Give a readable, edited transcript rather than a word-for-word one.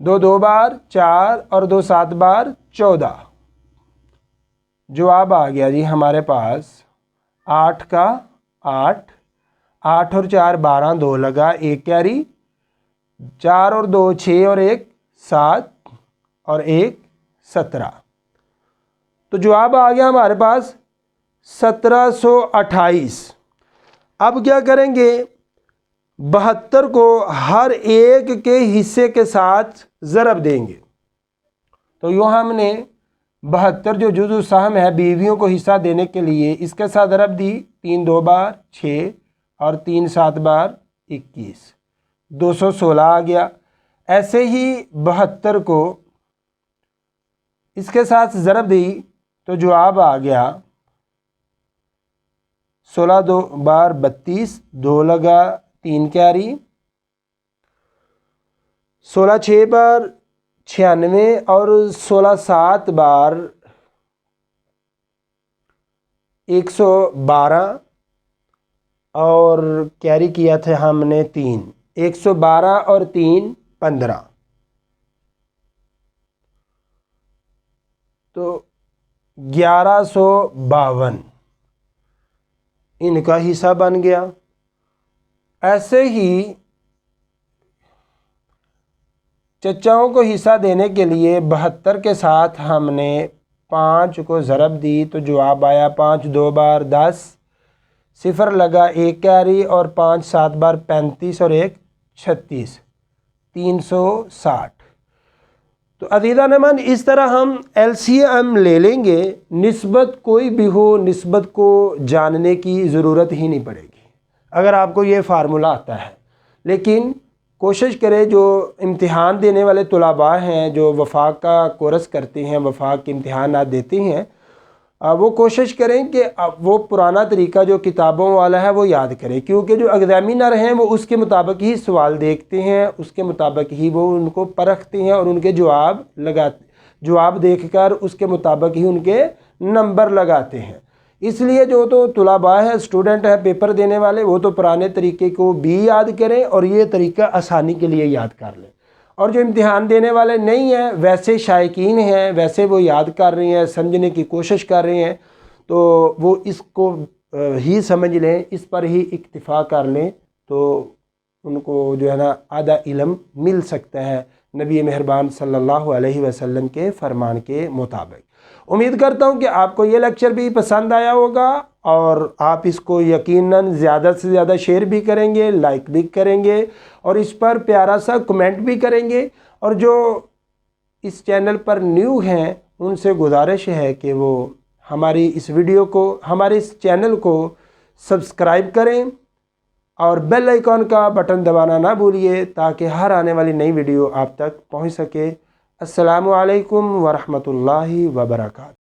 2 2 बार 4 और 2 7 बार 14। जवाब आ गया जी हमारे पास 8 का 8, 8 और 4 12, 2 लगा 1 कैरी, 4 और 2 6 और 1 7 और 1 17। तो जवाब आ गया हमारे पास 1728। अब क्या करेंगे, 72 को हर एक के हिस्से के साथ ज़रब देंगे। तो यूँ हमने 72 जो जुज़ु सहम है बीवियों को हिस्सा देने के लिए इसके साथ ज़रब दी, 3 2 बार 6 और 3 7 बार 21, 216 आ गया। ऐसे ही 72 को इसके साथ ज़रब दी तो जवाब आ गया 16 2 बार 32, 2 लगा 3 कैरी, 16 6 बार 96 और 16 7 बार 112 और कैरी किया था हमने 3, 112 और 3 15। तो 1152 इनका हिस्सा बन गया। ऐसे ही चचाओं को हिस्सा देने के लिए 72 के साथ हमने 5 को ज़रब दी तो जवाब आया 5 2 बार 10, 0 लगा 1 कैरी और 5 7 बार 35 और 1 36, 360। तो अज़ीज़ान नमन इस तरह हम LCM ले लेंगे। निस्बत कोई भी हो, निस्बत को जानने की ज़रूरत ही नहीं पड़ेगी अगर आपको ये फार्मूला आता है। लेकिन कोशिश करें जो इम्तिहान देने वाले तुलाबा हैं, जो वफाक का कोर्स करते हैं, वफाक के इम्तिहानात देते हैं, वो कोशिश करें कि वो पुराना तरीका जो किताबों वाला है वो याद करें, क्योंकि जो एग्ज़ामिनर हैं वो उसके मुताबिक ही सवाल देखते हैं, उसके मुताबिक ही वो उनको परखते हैं और उनके जवाब देखकर उसके मुताबिक ही उनके नंबर लगाते हैं। इसलिए जो तो तुलाबा है, स्टूडेंट है, पेपर देने वाले, वो तो पुराने तरीके को भी याद करें और ये तरीका आसानी के लिए याद कर लें। और जो इम्तिहान देने वाले नहीं हैं, वैसे शायकीन हैं, वैसे वो याद कर रहे हैं, समझने की कोशिश कर रहे हैं, तो वो इसको ही समझ लें, इस पर ही इक्तिफ़ा कर लें, तो उनको जो है ना आधा इल्म मिल सकता है नबी मेहरबान सल्लल्लाहु अलैहि वसल्लम के फरमान के मुताबिक। उम्मीद करता हूँ कि आपको ये लेक्चर भी पसंद आया होगा और आप इसको यकीनन ज़्यादा से ज़्यादा शेयर भी करेंगे, लाइक भी करेंगे और इस पर प्यारा सा कमेंट भी करेंगे। और जो इस चैनल पर न्यू हैं उनसे गुजारिश है कि वो हमारी इस वीडियो को, हमारे इस चैनल को सब्सक्राइब करें और बेल आइकॉन का बटन दबाना ना भूलिए ताकि हर आने वाली नई वीडियो आप तक पहुंच सके। अस्सलामु अलैकुम वरहमतुल्लाहि वबरकातुहू।